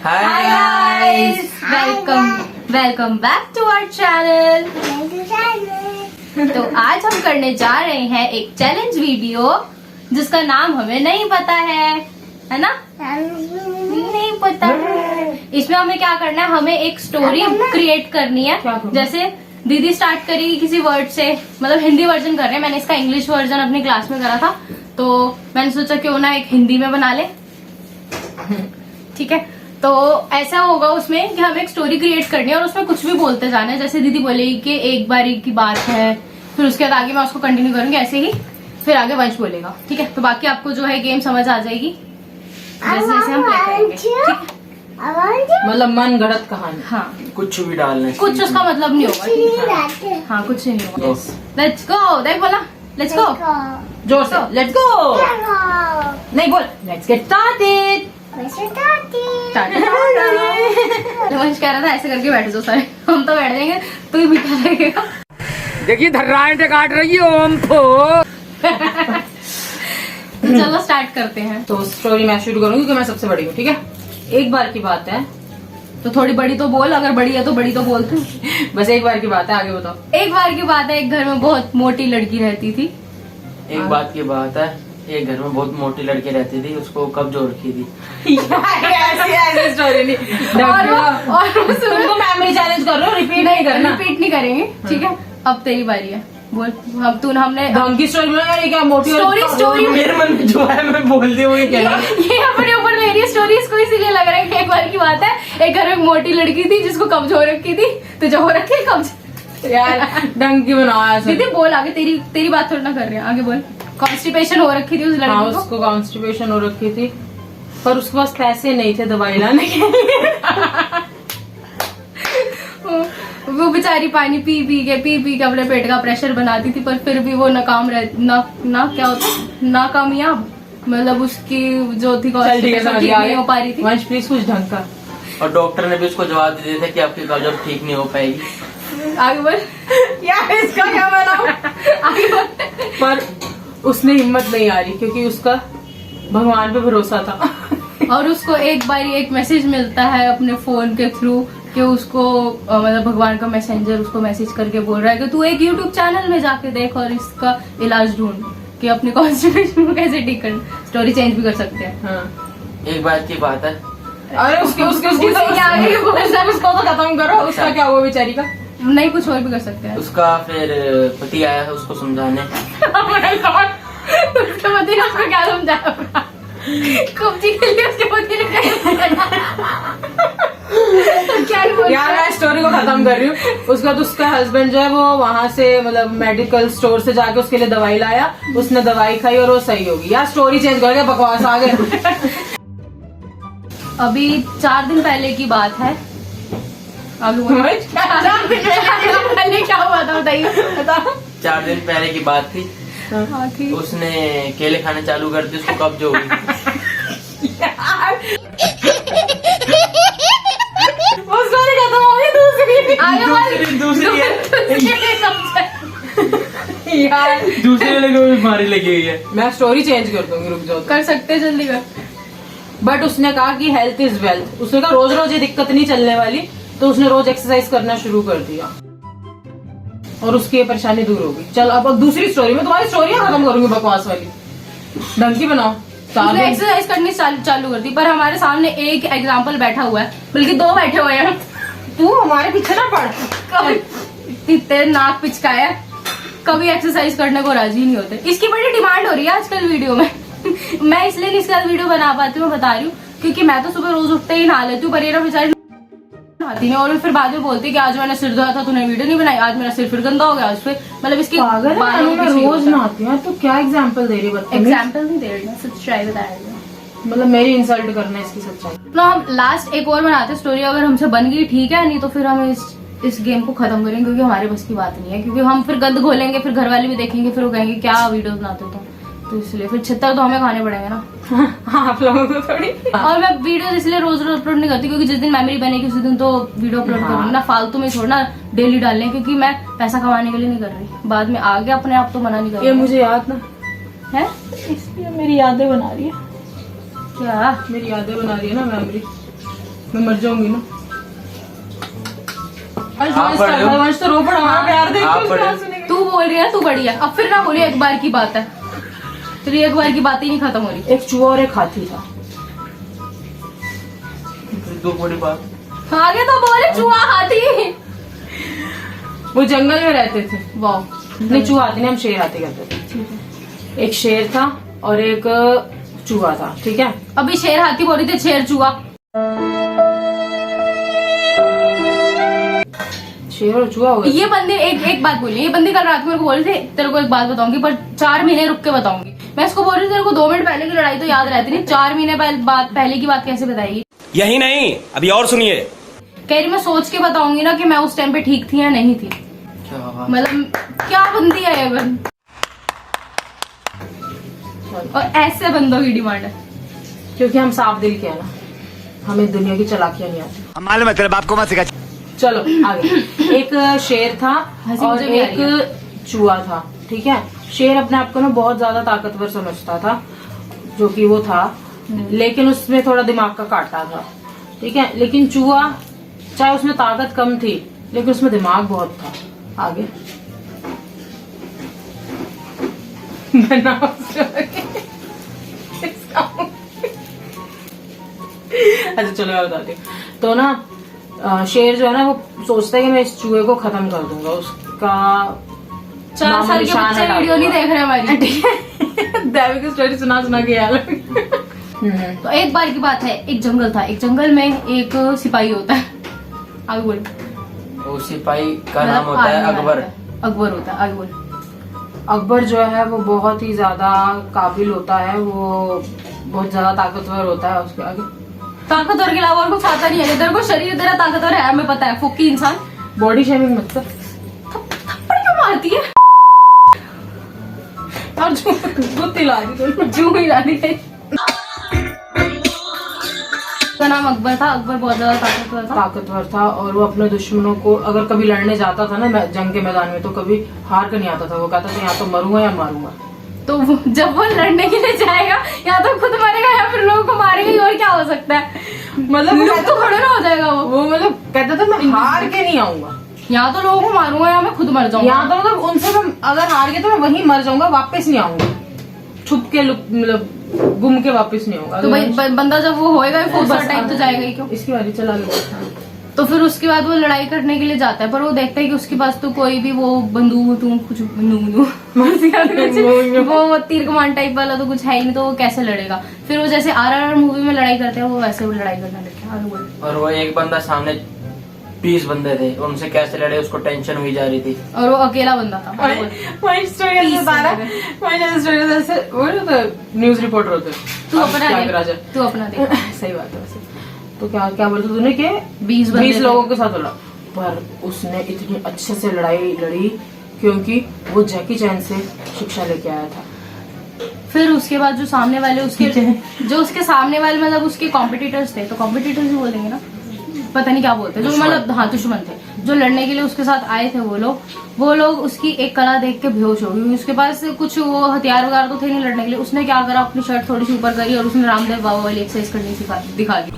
Hi guys, welcome back to our channel. तो आज हम करने जा रहे हैं एक चैलेंज वीडियो जिसका नाम हमें नहीं पता है ना? नहीं पता है। इसमें हमें क्या करना है, हमें एक स्टोरी क्रिएट करनी है। जैसे दीदी स्टार्ट करेगी किसी वर्ड से, मतलब हिंदी वर्जन कर रहे हैं। मैंने इसका इंग्लिश वर्जन अपनी क्लास में करा था, तो मैंने सोचा क्यों ना एक हिंदी में बना ले। ठीक है, तो ऐसा होगा उसमें कि हमें एक स्टोरी क्रिएट करनी है और उसमें कुछ भी बोलते जाना है। जैसे दीदी बोलेगी कि एक बारी की बात है, फिर उसके बाद आगे मैं उसको कंटिन्यू करूंगी ऐसे ही, फिर आगे वंश बोलेगा। ठीक है, तो बाकी आपको जो है गेम समझ आ जाएगी जैसे जैसे हम प्ले करेंगे। ठीक है, मतलब मन गढ़त कहानी। हाँ, कुछ भी डालने से कुछ उसका मतलब नहीं होगा। ठीक है, हाँ कुछ नहीं होगा। लेट्स गो, देख बोला लेट्स गो, जोर से लेट्स गो। नहीं बोल, लेट्स गेट स्टार्टेड। वंश कह रहा था ऐसे करके बैठ जाओ सारे, हम तो बैठ जाएंगे, तू ही मीठा लगेगा। देखिए धर्राएं काट रही हो हमको। चलो स्टार्ट करते हैं। तो स्टोरी मैं शुरू करूंगी क्योंकि मैं सबसे बड़ी हूँ। ठीक है, एक बार की बात है, तो थोड़ी बड़ी तो बोल, अगर बड़ी है तो बड़ी तो बोल तू। बस एक बार की बात है, आगे बताओ। एक बार की बात है, एक घर में बहुत मोटी लड़की रहती थी। एक बात की बात है, एक घर में बहुत मोटी लड़की रहती थी, उसको कब्ज हो रखी थी। ऐसी स्टोरी नहीं। तुमको मेमोरी चैलेंज कर रहे हो, रिपीट नहीं करना। रिपीट नहीं करेंगे, ठीक है। अब तेरी बारी है, बोल। अब तू हमने ढंग स्टोरी में यार, ये क्या मोटी स्टोरी मेरे मन में जो है मैं बोल दी हूँ। ये अपने ऊपर मेरी स्टोरी, इसको इसीलिए लग रहा है कि एक बार की बात है, एक घर में मोटी लड़की थी जिसको कब्ज हो रखी थी। तुझे हो रखी है कब्ज? यार ढंग की बनाया। दीदी बोल आगे, तेरी बात थोड़ी ना कर रहे हैं, आगे बोल। कॉन्स्टिपेशन हो रखी थी उस लड़की को। उसको कॉन्स्टिपेशन हो रखी थी, पर उसके पास पैसे नहीं थे दवाई लाने के लिए। वो बेचारी पानी पी पी के अपने पेट का प्रेशर बनाती थी, पर फिर भी वो नाकाम क्या होता है, नाकामयाब। मतलब उसकी जो थी कॉन्स्टिपेशन ठीक नहीं हो पा रही थी। वंश प्लीज कुछ ढंग का। और डॉक्टर ने भी उसको जवाब दे दिया था कि आपकी कब्ज अब ठीक नहीं हो पाएगी। आगे बोल। यार इसका क्या बनाऊं? आगे बोल। पर उसने हिम्मत नहीं आ रही क्योंकि उसका भगवान पे भरोसा था। और उसको एक बार एक मैसेज मिलता है अपने फोन के थ्रू कि उसको मतलब भगवान का मैसेंजर उसको मैसेज करके बोल रहा है कि तू एक यूट्यूब चैनल में जाके देख और इसका इलाज ढूंढ कि अपनी कॉन्स्टिपेशन को कैसे ठीक कर। स्टोरी चेंज भी कर सकते हैं। हाँ। एक बात की बात है, अरे उसको तो खत्म करो। उसका क्या हुआ बेचारी का? नहीं, कुछ और भी कर सकते हैं। उसका फिर पति आया है उसको समझाने। उसके पति ने उसको क्या समझाया? कब्जी के लिए उसके पति ने क्या यार मैं स्टोरी को खत्म कर रही हूँ। उसका तो उसका हस्बैंड जो है वो वहाँ से मतलब मेडिकल स्टोर से जाके उसके लिए दवाई लाया, उसने दवाई खाई और वो सही होगी। यार स्टोरी चेंज कर दिया, बकवास आ गए। अभी 4 दिन पहले की बात है। 4 दिन पहले क्या हुआ था बताइए। 4 दिन पहले की बात थी, हाँ, ठीक। उसने केले खाने चालू कर दिए, उसको कब्ज हो गई। वो स्टोरी खत्म हो गई। दूसरी यार दूसरे वाले को भी बीमारी लगी हुई है। मैं स्टोरी चेंज कर दूंगी, रुक जाओ। कर सकते हैं, जल्दी कर। बट उसने कहा कि हेल्थ इज वेल्थ। उसने कहा रोज रोज ये दिक्कत नहीं चलने वाली, तो उसने रोज एक्सरसाइज करना शुरू कर दिया और उसकी ये परेशानी दूर होगी। चल अब दूसरी स्टोरी में तुम्हारी स्टोरी खत्म करूंगी, बकवास वाली। ढंग की बनाओ। उसने एक्सरसाइज करनी चालू कर दी, पर हमारे सामने एक एग्जाम्पल बैठा हुआ है, बल्कि 2 बैठे हुए हैं। तू हमारे पीछे ना पड़। कितने नाक पिचकाया, कभी एक्सरसाइज करने को राजी नहीं होते। इसकी बड़ी डिमांड हो रही है आजकल वीडियो में। मैं इसलिए नहीं इसके साथ वीडियो बना पाती हूँ, मैं बता रही हूँ, क्योंकि मैं तो सुबह रोज उठते ही नहा लेती हूँ, पर ये ना बेचारी नहाती नहीं। और फिर बाद में बोलती है कि आज मैंने सिर धोया था, तूने वीडियो नहीं बनाई, आज मेरा सिर फिर गंदा हो गया। आज फिर मतलब इसकी रोज नहाती है, तो क्या एग्जाम्पल दे रही है? एग्जाम्पल नहीं दे रही, सच्चाई बता रही हूँ। मतलब मेरी इंसल्ट करना है इसकी सच्चाई। तो हम लास्ट एक और बनाते स्टोरी, अगर हमसे बन गई ठीक है, नहीं तो फिर हम इस गेम को खत्म करेंगे, क्योंकि हमारे बस की बात नहीं है। क्योंकि हम फिर गंद घोलेंगे, फिर घर वाले भी देखेंगे, फिर वो कहेंगे क्या वीडियो बनाते हो। तो इसलिए फिर 76 तो हमें खाने पड़ेंगे ना। आप लोगों को थोड़ी। और मैं वीडियो इसलिए रोज रोज अपलोड नहीं करती, क्योंकि जिस दिन मेमोरी बनेगी उसी दिन तो वीडियो अपलोड करूंगी ना, फालतू में थोड़ा डेली डालने, क्योंकि मैं पैसा कमाने के लिए नहीं कर रही। बाद में आगे अपने आप तो मना नहीं कर रही। ये मुझे याद ना है, इसलिए मेरी यादें बना रही है। क्या मेरी यादें बना रही है ना मेमोरी। मैं मर जाऊंगी ना। आप बड़े हो। वंश तो रो पड़ा, हमारा प्यार देख आप के बड़े। उसके आंसू निकले। तू बोल रही है तू बड़ी है, अब फिर ना बोली एक बार की बात है, तेरी एक बार की बात ही नहीं खत्म हो रही। एक चूहा और एक हाथी था। दो बड़ी बात। आगे तो बोले चूहा हाथी। वो जंगल में रहते थे। वाह। नहीं चूहा हाथी नहीं, हम शेर हाथी करते थे। एक शेर था और एक चूहा था, ठीक है। अभी शेर हाथी बोल रही थी, शेर चूहा। शेर और चूहा हो गया। ये बंदे एक बात बोली, ये बंदे कल रात को मेरे को बोल रहे थे तेरे को एक बात बताऊंगी पर 4 महीने रुक के बताऊंगी। मैं इसको बोल रही थी तेरे को 2 मिनट पहले की लड़ाई तो याद रहती नहीं, 4 महीने पहले की बात कैसे बताएगी। यही नहीं, अभी और सुनिए। कह रही मैं सोच के बताऊंगी ना कि मैं उस टाइम पे ठीक थी या नहीं थी। क्या बात। मतलब क्या बंदी है ये बंद। और ऐसे बंदों की डिमांड है। क्योंकि हम साफ दिल के हैं ना, हमें दुनिया की चालाकियां नहीं आती। हम मालूम है तेरे बाप को मत सिखा। चलो आगे। एक शेर था हंसी और मुझे भी आ रही है। एक चूहा था, ठीक है। शेर अपने आप को ना बहुत ज्यादा ताकतवर समझता था, जो कि वो था, लेकिन उसमें थोड़ा दिमाग का काटा था, ठीक है। लेकिन चूहा चाहे उसमें ताकत कम थी लेकिन उसमें दिमाग बहुत था। आगे। मैं ना अच्छा चलो मैं बताती हूँ। तो ना शेर जो है ना वो सोचता है कि मैं इस चूहे को खत्म कर दूंगा, उसका 4 साल के निशान बच्चे हटा वीडियो नहीं दूंगा। देख रहे हमारी। दैवी की स्टोरी सुना के यार। तो एक बार की बात है, एक जंगल था, एक जंगल में एक सिपाही होता है। आगे बोल। वो सिपाही का नाम होता है अकबर। अकबर होता है, आगे बोल। अकबर जो है वो बहुत ही ज्यादा काबिल होता है, वो बहुत ज्यादा ताकतवर होता है। उसके आगे ताकतवर के अलावा और कुछ आता नहीं है। तेरे को शरीर तेरा ताकतवर है, हमें पता है। फुक्की इंसान बॉडी शेमिंग मत कर। थप्पड़ क्यों मारती है? और गुत्ती ला दी जू ही जानी है। उसका नाम अकबर था। अकबर बहुत ज्यादा ताकतवर था और वो अपने दुश्मनों को अगर कभी लड़ने जाता था ना जंग के मैदान में, तो कभी हार कर नहीं आता था। वो कहता था यहाँ तो मरूंगा या मारूंगा। तो जब वो लड़ने के लिए जाएगा या तो खुद मरेगा या फिर लोगों को मारेगा, और क्या हो सकता है। मतलब लोग तो खड़े ना हो जाएगा वो मतलब कहता था मैं हार के नहीं आऊंगा, या तो लोगों को मारूंगा या मैं खुद मर जाऊंगा। यहाँ तो मतलब उनसे मैं अगर हार गया तो मैं वहीं मर जाऊंगा, वापस नहीं आऊंगा। छुप के मतलब गुम के वापस नहीं होगा। तो भाई बंदा जब वो होएगा ही फोर्स टाइम तो जाएगा ही क्यों। इसकी बारी चला गया। तो फिर उसके बाद वो लड़ाई करने के लिए जाता है, पर वो देखता है कि उसके पास तो कोई भी वो बंदूक कुछ वो तीर कमान टाइप वाला तो कुछ है ही नहीं, तो वो कैसे लड़ेगा। फिर वो जैसे RRR मूवी में लड़ाई करते हैं वो वैसे वो लड़ाई करने लगता है। आगे बोल। और वो एक बंदा सामने 20 बंदे थे, उनसे कैसे लड़े उसको टेंशन हुई जा रही थी। और वो अकेला बंदा था। आगे बोल। न्यूज रिपोर्टर होते। तू अपना दे। सही बात है वैसे। तो क्या बोलते तूने कि 20 लोगों के साथ लड़ा, पर उसने इतनी अच्छे से लड़ाई लड़ी क्योंकि वो जैकी चैन से शिक्षा लेके आया था। फिर उसके बाद जो सामने वाले उसके सामने वाले मतलब उसके कॉम्पिटिटर्स थे, तो कॉम्पिटिटर्स ही बोल देंगे ना, पता नहीं क्या बोलते, जो मतलब हाँ दुश्मन थे, जो लड़ने के लिए उसके साथ आए थे वो लोग उसकी एक कला देख के बेहोश हो गई। उसके पास कुछ वो हथियार वगैरह तो थे नहीं लड़ने के लिए। उसने क्या करा, अपनी शर्ट थोड़ी सी ऊपर करी और उसने रामदेव बाबा वाली एक्सरसाइज करनी दिखा दी।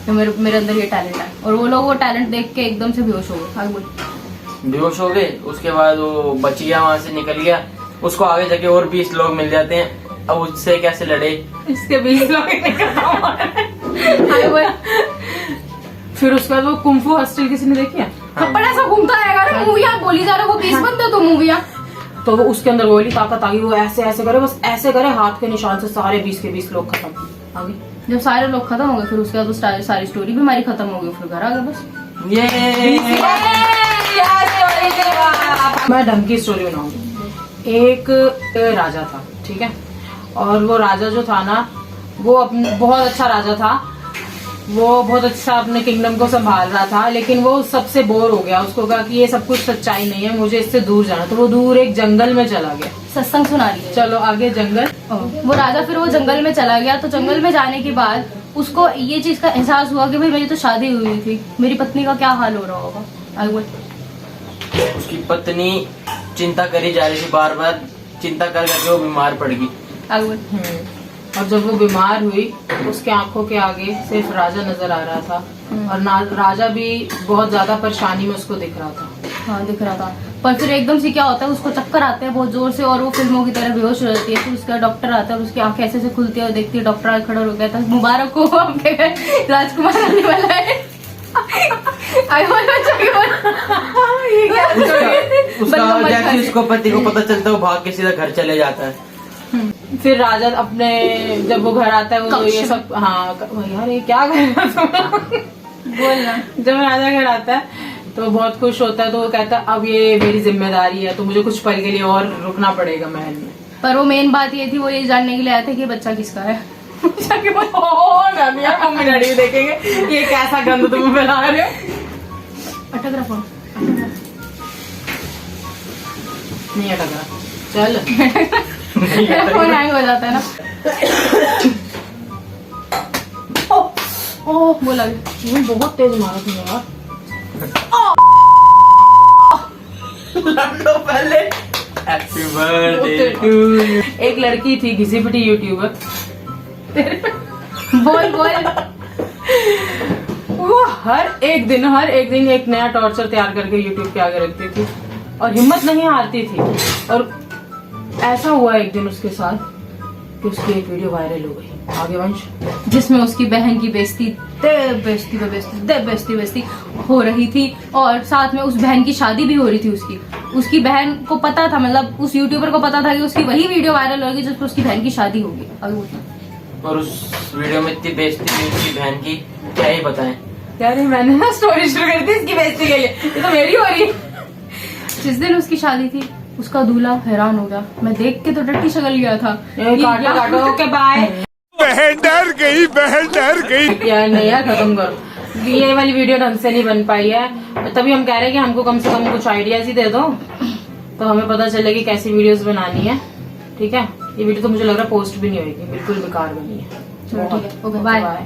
तो मेरे अंदर ये टैलेंट है। और वो लोग वो टैलेंट देख के एकदम से बेहोश हो गए। आगे बोल। बेहोश हो गए। उसके बाद वो बच गया, वहां से निकल गया। उसको आगे जाके और 20 लोग मिल जाते हैं। अब उससे कैसे लड़े। इसके 20 लोग फिर उसके बाद वो कुंफू हॉस्टल किसी ने देखी है? थप्पड़ ऐसा घूमता रहेगा। मूवियाँ बोली जा रहे वो 20 बंदे तो मूवियाँ। तो वो उसके अंदर वही ताकत आ गई। वो ऐसे ऐसे करे, बस ऐसे करे, हाथ के निशान से सारे 20 के 20 लोग खत्म। आगे जब सारे लोग खत्म हो गए फिर उसके बाद वो सारी स्टोरी भी हमारी खत्म हो गई। फिर घर आ गए बस। मैं ढंग की स्टोरी बनाऊंगी। एक राजा था, ठीक है। और वो राजा जो था ना वो बहुत अच्छा राजा था। वो बहुत अच्छा अपने किंगडम को संभाल रहा था, लेकिन वो सबसे बोर हो गया। उसको कहा कि ये सब कुछ सच्चाई नहीं है, मुझे इससे दूर जाना। तो वो दूर एक जंगल में चला गया। सत्संग सुना रही है। चलो आगे। जंगल। वो राजा फिर वो जंगल में चला गया। तो जंगल में जाने के बाद उसको ये चीज का एहसास हुआ कि भाई मेरी तो शादी हुई थी, मेरी पत्नी का क्या हाल हो रहा होगा। आगे बोल। उसकी पत्नी चिंता करी जा रही थी, बार बार चिंता कर करके वो बीमार पड़ गई। आगे बोल। और जब वो बीमार हुई उसके आंखों के आगे सिर्फ राजा नजर आ रहा था और राजा भी बहुत ज्यादा परेशानी में उसको दिख रहा था। हाँ दिख रहा था। पर फिर एकदम से क्या होता है, उसको चक्कर आते हैं बहुत जोर से और वो फिल्मों की तरह बेहोश हो जाती है। फिर उसका डॉक्टर आता है और उसकी आंखें ऐसे खुलती है और देखती है, डॉक्टर आगे खड़ा हो गया था, मुबारक हो आपके घर राजकुमार आने वाला है। आई बोल बच्चा क्यों बोल ये क्या उसका जैसे उसको पति को पता चलता है वो भाग के सीधा घर चले जाता है। फिर राजा अपने जब वो घर आता है वो ये सब यार ये क्या कर बोलना। जब राजा घर आता है तो बहुत खुश होता है, तो वो कहता है अब ये मेरी जिम्मेदारी है तो मुझे कुछ पल के लिए और रुकना पड़ेगा महल में। पर वो मेन बात ये थी, वो ये जानने के लिए आया था कि बच्चा किसका है। मम्मी डैडी देखेंगे ये कैसा गंद तुम फैला रहे हो। अटक रहा फोन, नहीं अटक रहा, चल फोन हैंग हो जाता है ना। ओह बोला भी बहुत तेज मारा तुमने यार। पहले हैप्पी बर्थडे टू यू। एक लड़की थी घिसी पिटी यूट्यूबर, बोल बोल। वो हर एक दिन एक नया टॉर्चर तैयार करके यूट्यूब पे आगे रखती थी और हिम्मत नहीं हारती थी। और ऐसा हुआ एक दिन उसके साथ कि उसकी एक वीडियो वायरल हो गई, आगे वंश, जिसमें उसकी बहन की बेइज्जती हो रही थी और साथ में उस बहन की शादी भी हो रही थी। उसकी बहन को पता था, मतलब उस यूट्यूबर को पता था कि उसकी वही वीडियो वायरल होगी जिसमें उसकी बहन की शादी होगी। और उस वीडियो में इतनी बेइज्जती हुई उसकी बहन की, क्या ही बताएं। यार मैंने ना स्टोरी शुरू कर दी इसकी बेइज्जती के लिए, ये तो मेरी हो रही है। जिस दिन उसकी शादी थी उसका दूल्हा हैरान हो गया, मैं देख के तो टट्टी शक्ल गया था। काटो ओके बाय। बहन डर गई। यार नहीं यार खत्म करो, ये वाली वीडियो ढंग से नहीं बन पाई है, तभी हम कह रहे हैं कि हमको कम से कम कुछ आइडियाज ही दे दो तो हमें पता चले कि कैसी वीडियोस बनानी है। ठीक है, ये वीडियो तो मुझे लग रहा है पोस्ट भी नहीं होगी, बिल्कुल बेकार बनी है। चलो ठीक है, ओके बाय बाय।